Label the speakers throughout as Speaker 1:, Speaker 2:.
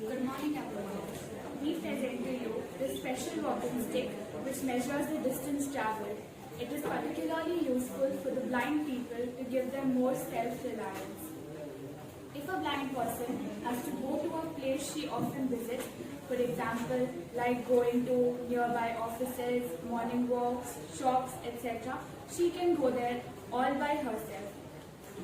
Speaker 1: Good morning everyone. We present to you the special walking stick which measures the distance travelled. It is particularly useful for the blind people to give them more self-reliance. If a blind person has to go to a place she often visits, for example, like going to nearby offices, morning walks, shops, etc., she can go there all by herself.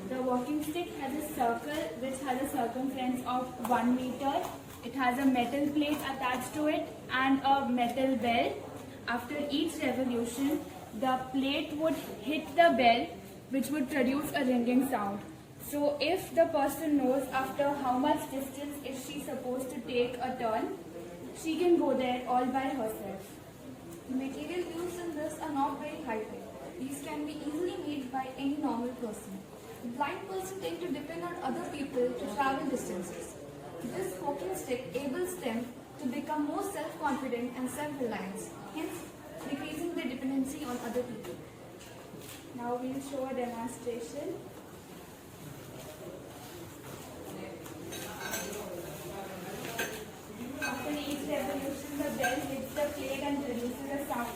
Speaker 1: The walking stick has a circle which has a circumference of 1 meter. It has a metal plate attached to it and a metal bell. After each revolution, the plate would hit the bell which would produce a ringing sound. So if the person knows after how much distance is she supposed to take a turn, she can go there all by herself.
Speaker 2: The material used in this are not very high-tech. These can be easily made by any normal person. Blind person tend to depend on other people to travel distances. This walking stick enables them to become more self-confident and self-reliant, hence decreasing their dependency on other people.
Speaker 1: Now we will show a demonstration. After each revolution, the bell hits the plate and produces a sound.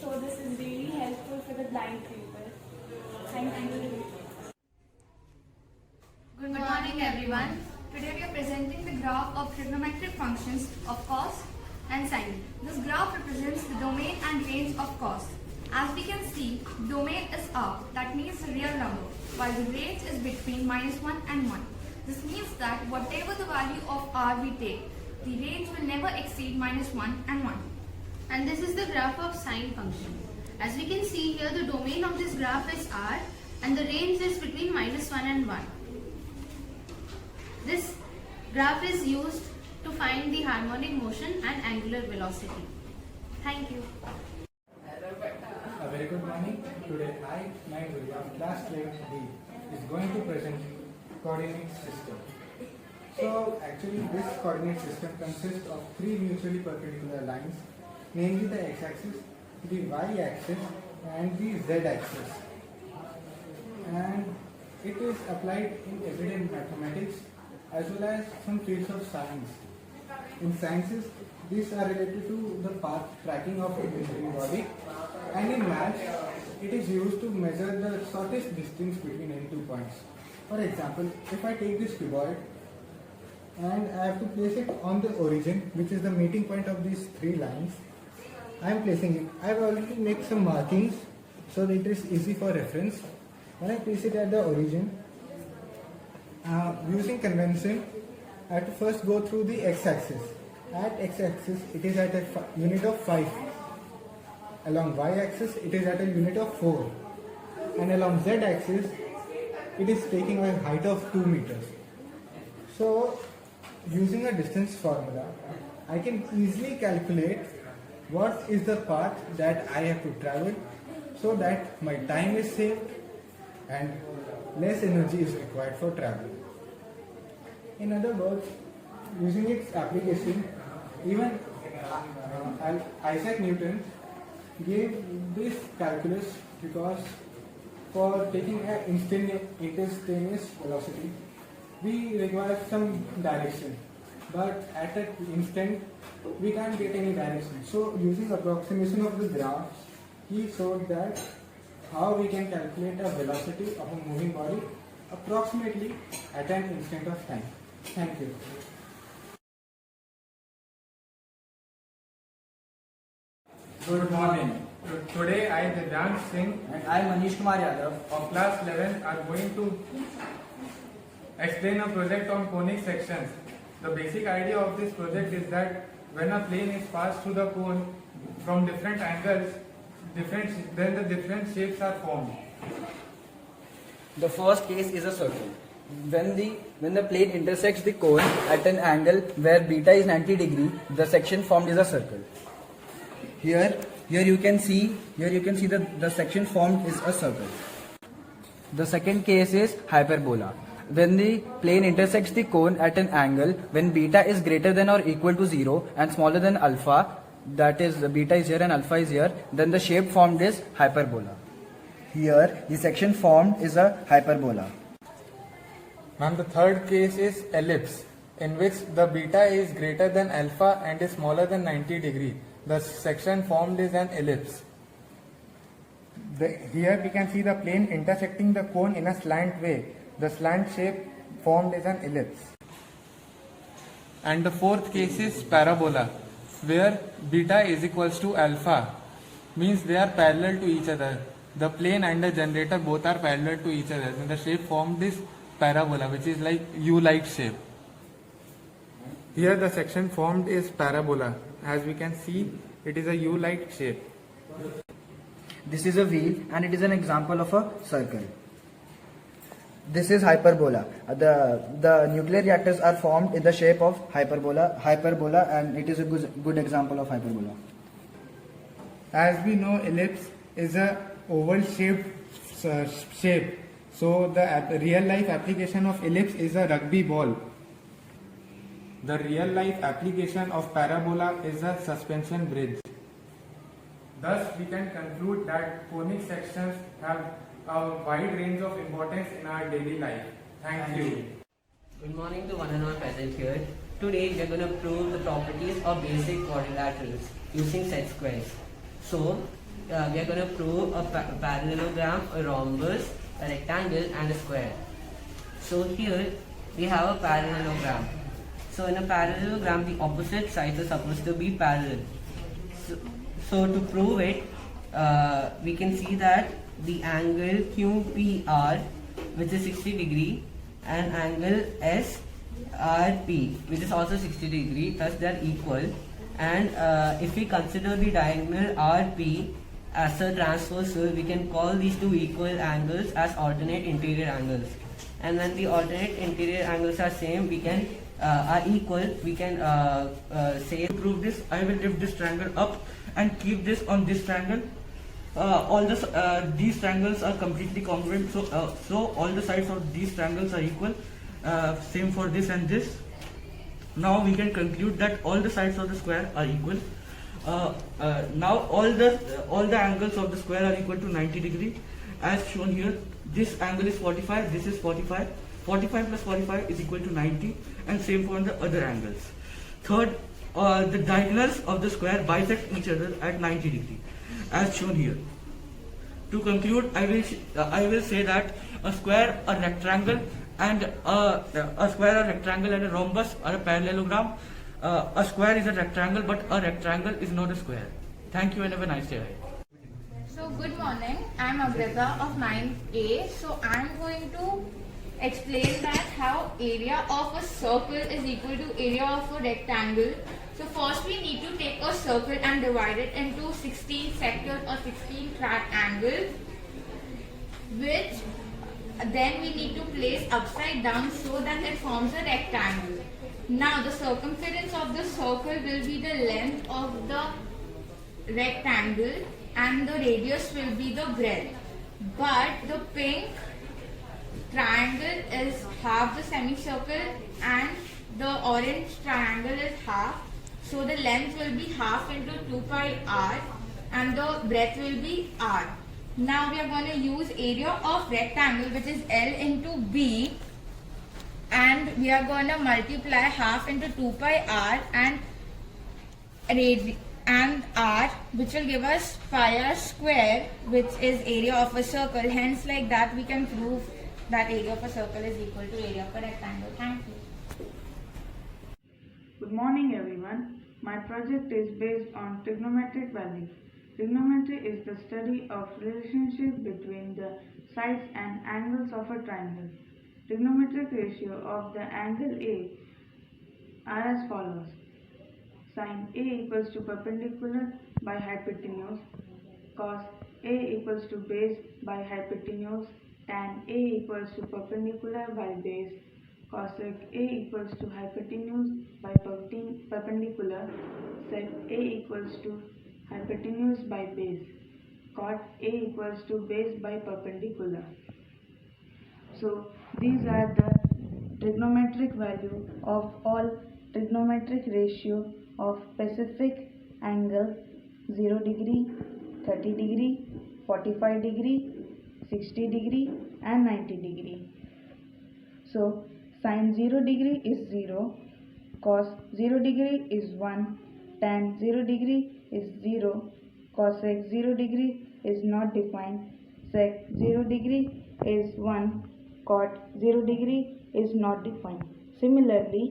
Speaker 1: So this is really helpful for the blind people. Thank you.
Speaker 2: Good morning everyone. Today we are presenting the graph of trigonometric functions of cos and sine. This graph represents the domain and range of cos. As we can see, domain is R, that means the real number, while the range is between -1 and 1. This means that whatever the value of R we take, the range will never exceed -1 and 1.
Speaker 3: And this is the graph of sine function. As we can see here, the domain of this graph is R and the range is between -1 and 1. This graph is used to find the harmonic motion and angular velocity. Thank you.
Speaker 4: A very good morning. Today I, Naiduri of class 11B is going to present coordinate system. So actually this coordinate system consists of three mutually perpendicular lines, namely the x-axis, the y-axis and the z-axis. And it is applied in everyday mathematics as well as some fields of science. In sciences, these are related to the path tracking of a moving body, and in maths, it is used to measure the shortest distance between any two points. For example, if I take this cuboid and I have to place it on the origin, which is the meeting point of these three lines, I am placing it. I have already made some markings so that it is easy for reference. When I place it at the origin, using convention, I have to first go through the x-axis. At x-axis, it is at a unit of 5. Along y-axis, it is at a unit of 4. And along z-axis, it is taking a height of 2 meters. So, using a distance formula, I can easily calculate what is the path that I have to travel so that my time is saved and less energy is required for travel. In other words, using its application, even Isaac Newton gave this calculus because for taking an instantaneous velocity, we require some direction. But at that instant, we can't get any direction. So using approximation of the graphs, he showed that how we can calculate a velocity of a moving body approximately at an instant of time. Thank you.
Speaker 5: Good morning. Today I, Divyansh Singh
Speaker 6: And I, Manish Kumar Yadav,
Speaker 5: of class 11 are going to explain a project on conic sections. The basic idea of this project is that when a plane is passed through the cone from different angles, then the different shapes are formed.
Speaker 6: the first case is a circle. When the plane intersects the cone at an angle where beta is 90 degree, the section formed is a circle. Here you can see the section formed is a circle. The second case is hyperbola. When the plane intersects the cone at an angle when beta is greater than or equal to 0 and smaller than alpha, that is the beta is here and alpha is here, then the shape formed is hyperbola. Here the section formed is a hyperbola.
Speaker 5: Ma'am, the third case is ellipse, in which the beta is greater than alpha and is smaller than 90 degree. The section formed is an ellipse. Here we can see the plane intersecting the cone in a slant way. The slant shape formed is an ellipse. And the fourth case is parabola, where beta is equals to alpha, means they are parallel to each other. The plane and the generator both are parallel to each other, and the shape formed is parabola, which is like U-like shape. Here the section formed is parabola. As we can see, it is a U-like shape.
Speaker 6: This is a wheel and it is an example of a circle. This is hyperbola. The nuclear reactors are formed in the shape of hyperbola, and it is a good example of hyperbola.
Speaker 5: As we know, ellipse is a oval shaped shape. So the real life application of ellipse is a rugby ball. The real life application of parabola is a suspension bridge. Thus, we can conclude that conic sections have a wide range of importance in our daily life. Thank you.
Speaker 7: Good morning to one and all present here. Today we are going to prove the properties of basic quadrilaterals using set squares. So, we are going to prove a parallelogram, a rhombus, a rectangle and a square. So here we have a parallelogram. So in a parallelogram, the opposite sides are supposed to be parallel. So to prove it, we can see that the angle QPR, which is 60 degree, and angle SRP, which is also 60 degree, thus they are equal. And if we consider the diagonal RP as a transversal, we can call these two equal angles as alternate interior angles. And when the alternate interior angles are same, we can are equal, we can say.
Speaker 8: To prove this, I will lift this triangle up and keep this on this triangle. All these triangles are completely congruent, so all the sides of these triangles are equal. Same for this and this. Now we can conclude that all the sides of the square are equal. Now all the angles of the square are equal to 90 degree, as shown here. This angle is 45, this is 45. 45 plus 45 is equal to 90, and same for the other angles. Third, the diagonals of the square bisect each other at 90 degree, as shown here. To conclude, I will say that a square, a rectangle, and a rhombus are a parallelogram. A square is a rectangle, but a rectangle is not a square. Thank you and have a nice day.
Speaker 2: So good morning, I am Agrita of 9A. So I am going to explain that how area of a circle is equal to area of a rectangle. So first we need to take a circle and divide it into 16 sectors or 16 triangles, which then we need to place upside down so that it forms a rectangle. Now the circumference of the circle will be the length of the rectangle and the radius will be the breadth. But the pink triangle is half the semicircle and the orange triangle is half. So the length will be half into 2 pi r and the breadth will be r. Now we are going to use area of rectangle, which is L into B, and we are going to multiply half into 2 pi r and r, which will give us pi r square, which is area of a circle. Hence, like that we can prove that area of a circle is equal to area of a rectangle. Thank you.
Speaker 9: Good morning everyone. My project is based on trigonometric values. Trigonometry is the study of relationship between the sides and angles of a triangle. Trigonometric ratio of the angle A are as follows. Sin A equals to perpendicular by hypotenuse, cos A equals to base by hypotenuse, tan A equals to perpendicular by base, cosec A equals to hypotenuse by perpendicular, sec A equals to hypotenuse by base, cot A equals to base by perpendicular. So these are the trigonometric value of all trigonometric ratio of specific angle 0 degree, 30 degree, 45 degree, 60 degree and 90 degree. So sin 0 degree is 0, cos 0 degree is 1, tan 0 degree is 0, cosec 0 degree is not defined, sec 0 degree is 1, cot 0 degree is not defined. Similarly,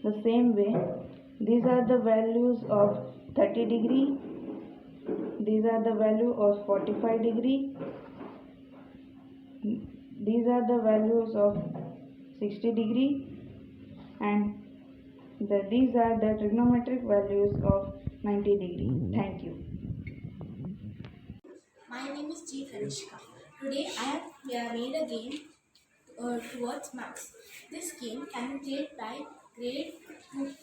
Speaker 9: the same way, these are the values of 30 degree, these are the value of 45 degree, these are the values of 60 degree, and these are the trigonometric values of 90 degree. Thank you.
Speaker 10: My name is G. Kanishka. Today I have made a game towards maths. This game can be played by grade 2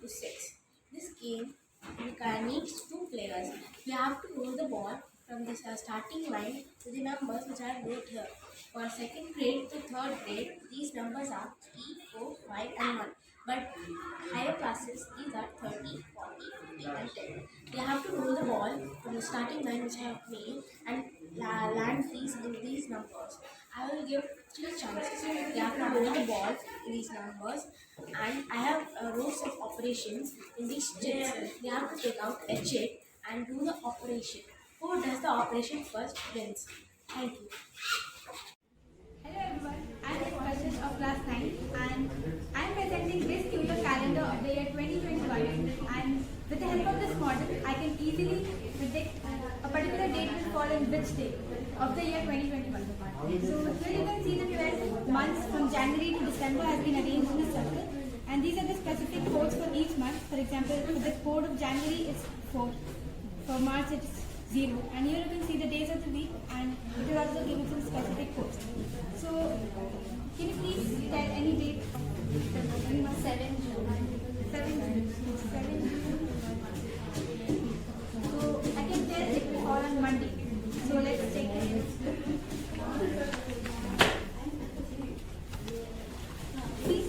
Speaker 10: to 6. This game needs 2 players. You have to roll the ball from the starting line to the numbers which I wrote here. For second grade to third grade, these numbers are 3, 4, 5 and 1. But higher classes, these are 30, 40, 50 and 10. You have to roll the ball from the starting line which I have made and land these numbers. I will give 3 chances. You have to roll the ball in these numbers, and I have rows of operations in these chits. They have to take out a chit and do the operation. Who does the operation first wins. Thank you.
Speaker 2: Hello everyone, I am the president of class 9 and I am presenting this tutor calendar of the year 2021, and with the help of this model I can easily predict a particular date will fall in which day of the year 2021. So here you can see the 12 months from January to December has been arranged in a circle, and these are the specific codes for each month. For example, for the code of January it's 4, for March it's 0, and here you can see the days of the week, and it is also given some specific codes. So can you please tell any date? 7 June. So I can tell it will fall on Monday. So let's take it. See,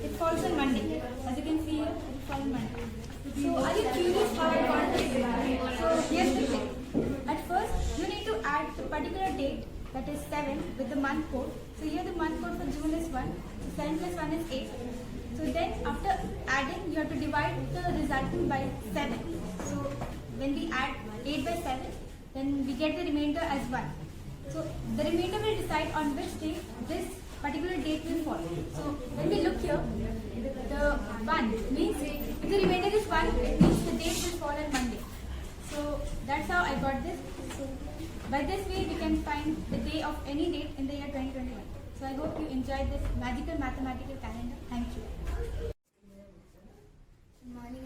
Speaker 2: it falls on Monday. As you can see here, it falls on Monday. So are you curious how I got this? So here's the thing. At first, you need to add the particular date, that is 7, with the month code. So here the month code for June is 1. So 7 plus 1 is 8. So then after adding, you have to divide the resultant by 7. So when we add 8 by 7, then we get the remainder as 1. So the remainder will decide on which day this particular date will fall. So when we look here, the 1 means if the remainder is 1, it means the date will fall on Monday. So that's how I got this. So by this way we can find the day of any date in the year 2021. So I hope you enjoyed this magical mathematical calendar. Thank you.
Speaker 11: Good morning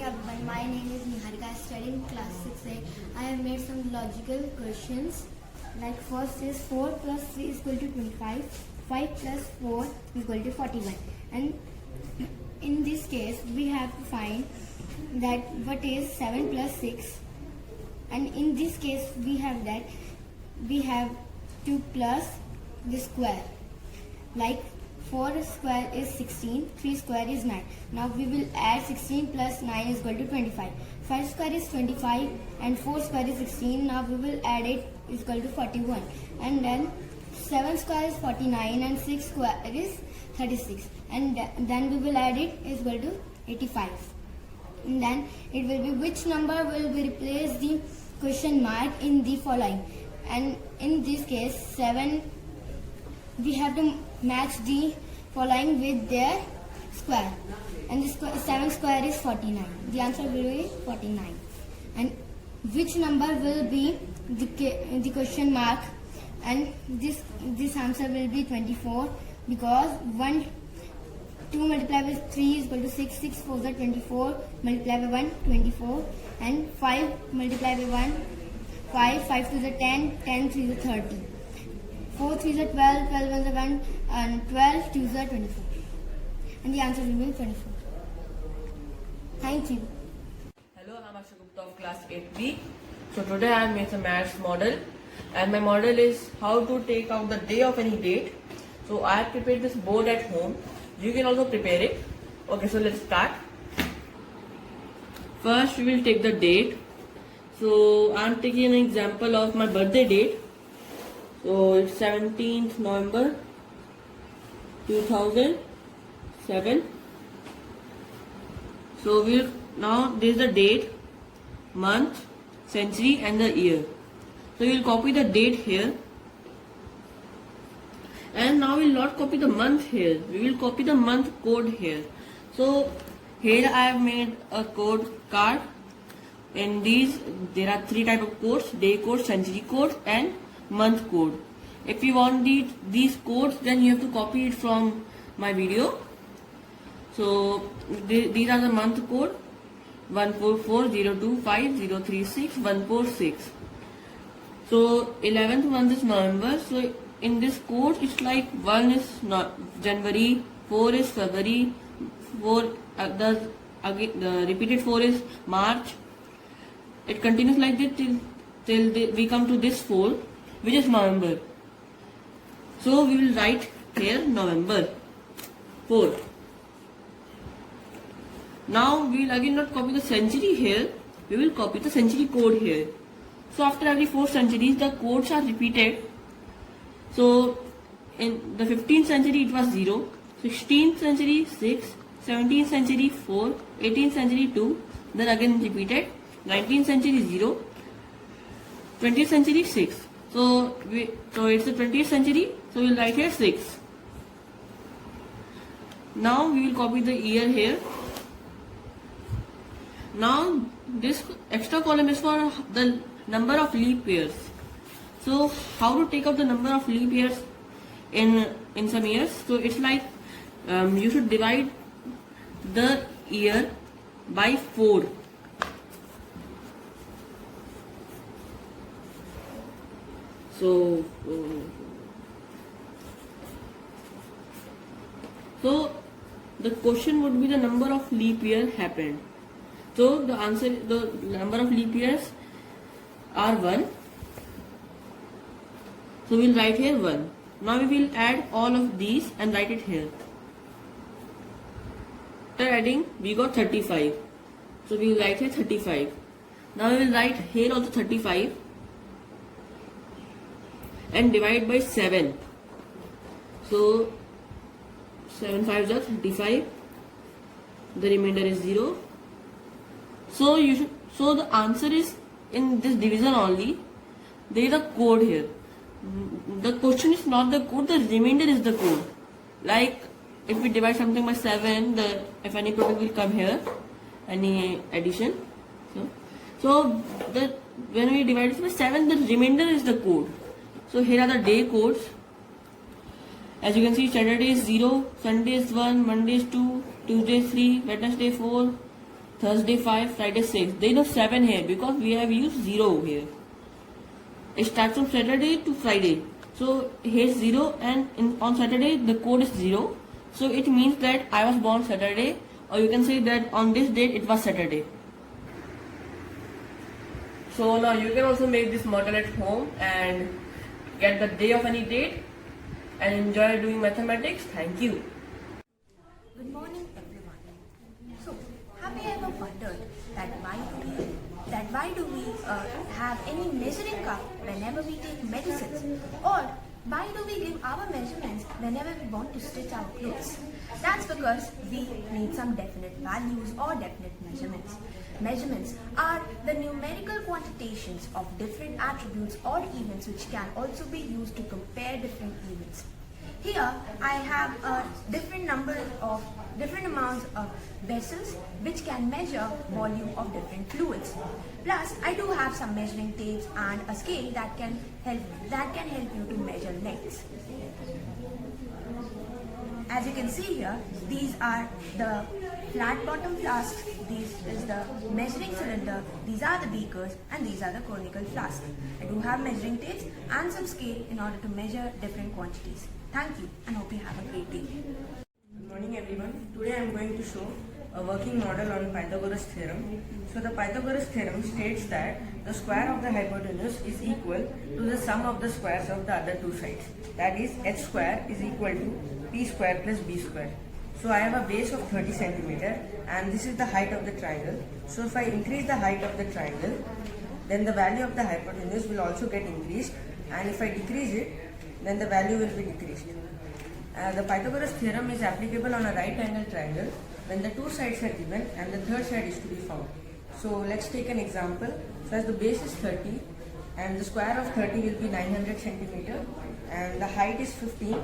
Speaker 11: everyone. My name is Niharika. I study in class 6A. I have made some logical questions. Like first is 4 plus 3 is equal to 25. 5 plus 4 is equal to 41. And in this case, we have to find that what is 7 plus 6. And in this case, we have 2 plus the square. Like 4 square is 16, 3 square is 9. Now we will add 16 plus 9 is equal to 25. 5 square is 25 and 4 square is 16. Now we will add it is equal to 41. And then 7 square is 49 and 6 square is 36. And then we will add it is equal to 85. And then it will be which number will be replace the question mark in the following. And in this case 7, we have to match the following with their square, and the 7 square is 49. The answer will be 49. And which number will be the question mark, and this answer will be 24, because 2 multiplied by 3 is equal to 6, 6 4 is 24, multiplied by 1 24, and 5 multiplied by 1 5, 5 2 is 10, 10 3 is 30. 4 3 is 12, 12 is 1, and 12 2 is 24. And the answer will be 24. Thank you.
Speaker 12: Hello, I'm Asha Gupta of class 8B. So today I have made some maths model, and my model is how to take out the day of any date. So I have prepared this board at home. You can also prepare it. Okay, so let's start. First, we will take the date. So, I am taking an example of my birthday date. So, it's 17th November 2007. So, now this is the date, month, century, and the year. So, we will copy the date here. And now we will not copy the month here. We will copy the month code here. So, here I have made a code card. In these, there are 3 types of codes: day code, century code, and month code. If you want these codes, then you have to copy it from my video. So these are the month code: 144025036 So 11th month is November. So in this code, it's like 1 is January, 4 is February, the repeated 4 is March. It continues like this till we come to this 4, which is November. So we will write here November 4. Now we will again not copy the century here, we will copy the century code here. So after every 4 centuries, the codes are repeated. So in the 15th century it was 0, 16th century 6, 17th century 4, 18th century 2, then again repeated, 19th century 0, 20th century 6. So it's the 20th century, so we will write here 6. Now we will copy the year here. Now this extra column is for the number of leap years. So how to take out the number of leap years in some years? So it's like you should divide the year by 4. So the question would be the number of leap year happened. So the answer, the number of leap years are 1. So we will write here 1. Now we will add all of these and write it here. After adding, we got 35. So we will write here 35. Now we will write here also 35 and divide by 7. So 7 5s are 35. The remainder is 0. So the answer is in this division only. There is a code here. The question is not the code, the remainder is the code. Like if we divide something by 7, if any product will come here, any addition. So when we divide it by 7, the remainder is the code. So here are the day codes. As you can see, Saturday is 0, Sunday is 1, Monday is 2, Tuesday is 3, Wednesday 4, Thursday 5, Friday 6. There is no 7 here because we have used 0 here. It starts from Saturday to Friday. So here is 0 and on Saturday the code is 0. So it means that I was born Saturday, or you can say that on this date it was Saturday. So now you can also make this model at home and get the day of any date and enjoy doing mathematics. Thank you.
Speaker 13: Good morning everyone. So, have you ever wondered that why do we have any measuring cup whenever we take medicines, or why do we give our measurements whenever we want to stitch our clothes? That's because we need some definite values or definite measurements. Measurements are the numerical quantifications of different attributes or events which can also be used to compare different events. Here I have a different amounts of vessels which can measure volume of different fluids. Plus I do have some measuring tapes and a scale that can help you to measure lengths. As you can see here, these are the flat bottom flasks, this is the measuring cylinder, these are the beakers, and these are the conical flasks. I do have measuring tapes and some scale in order to measure different quantities. Thank you and hope you have a great day.
Speaker 14: Good morning everyone. Today I am going to show a working model on Pythagoras theorem. So the Pythagoras theorem states that the square of the hypotenuse is equal to the sum of the squares of the other two sides. That is, h square is equal to p square plus b square. So I have a base of 30 centimeter and this is the height of the triangle. So if I increase the height of the triangle, then the value of the hypotenuse will also get increased, and if I decrease it, then the value will be decreased. The Pythagoras theorem is applicable on a right angle triangle when the two sides are given and the third side is to be found. So let's take an example. So as the base is 30 and the square of 30 will be 900 centimeter and the height is 15.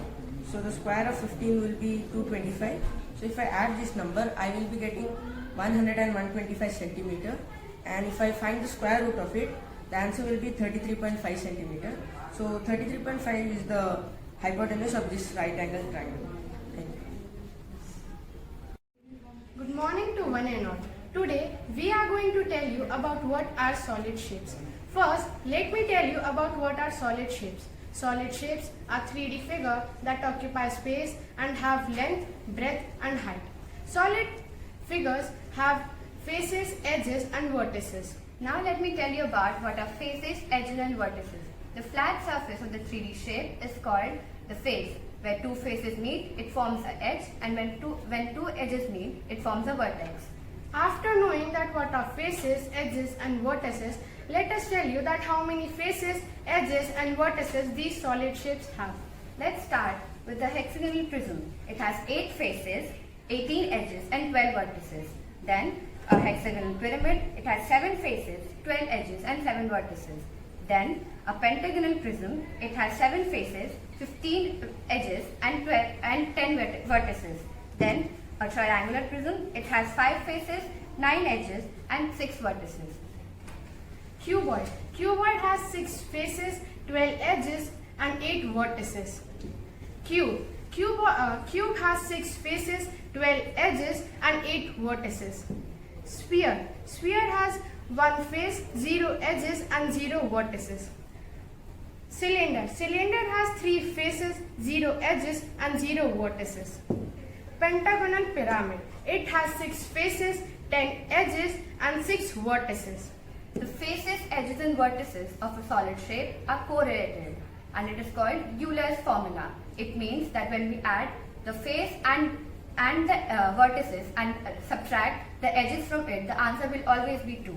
Speaker 14: So the square of 15 will be 225. So if I add this number, I will be getting 100 and 125 centimeter. And if I find the square root of it, the answer will be 33.5 centimeter. So 33.5 is the hypotenuse of this right angle triangle. Thank you.
Speaker 15: Good morning to one and all. Today we are going to tell you about what are solid shapes. First, let me tell you about what are solid shapes. Solid shapes are 3D figures that occupy space and have length, breadth and height. Solid figures have faces, edges and vertices.
Speaker 2: Now let me tell you about what are faces, edges and vertices. The flat surface of the 3D shape is called the face. Where two faces meet, it forms an edge, and when two edges meet, it forms a vertex.
Speaker 15: After knowing that what are faces, edges and vertices, let us tell you that how many faces, edges and vertices these solid shapes have.
Speaker 2: Let's start with the hexagonal prism. It has 8 faces, 18 edges and 12 vertices. Then a hexagonal pyramid, it has 7 faces, 12 edges and 7 vertices. Then a pentagonal prism, it has 7 faces, 15 edges and 10 vertices. Then a triangular prism, it has 5 faces, 9 edges and 6 vertices.
Speaker 15: Cuboid. Cuboid has 6 faces, 12 edges and 8 vertices. Cube. Cube has 6 faces, 12 edges and 8 vertices. Sphere. Sphere has 1 face, 0 edges and 0 vertices. Cylinder. Cylinder has 3 faces, 0 edges and 0 vertices. Pentagonal pyramid. It has 6 faces, 10 edges and 6 vertices.
Speaker 2: The faces, edges and vertices of a solid shape are correlated and it is called Euler's formula. It means that when we add the face and the vertices and subtract the edges from it, the answer will always be 2.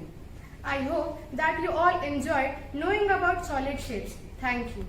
Speaker 15: I hope that you all enjoyed knowing about solid shapes. Thank you.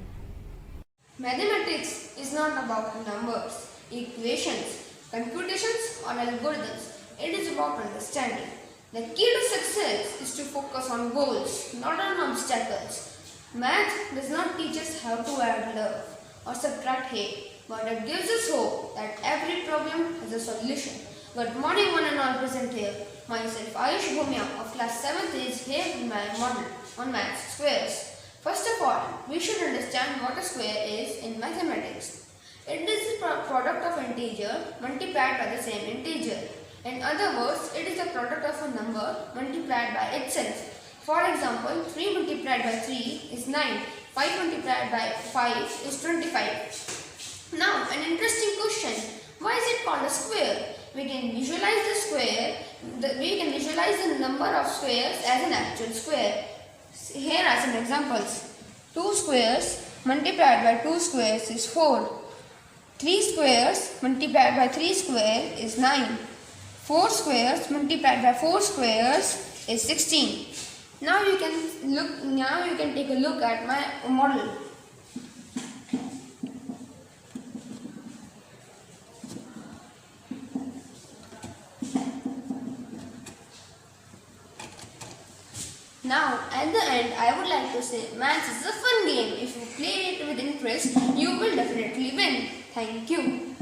Speaker 3: Mathematics is not about numbers, equations, computations or algorithms. It is about understanding. The key to success is to focus on goals, not on obstacles. Math does not teach us how to add love or subtract hate, but it gives us hope that every problem has a solution. Good morning one and all present here. Myself Ayush Bhumia of class 7th is here with my model on maths squares. First of all, we should understand what a square is in mathematics. It is the product of integer multiplied by the same integer. In other words, it is the product of a number multiplied by itself. For example, 3 multiplied by 3 is 9, 5 multiplied by 5 is 25. Now, an interesting question, why is it called a square? We can visualize the square, we can visualize the number of squares as an actual square. Here are some examples. 2 squares multiplied by 2 squares is 4. 3 squares multiplied by 3 squares is 9. 4 squares multiplied by 4 squares is 16. Now you can take a look at my model. Now, at the end, I would like to say, maths is a fun game. If you play it with interest, you will definitely win. Thank you.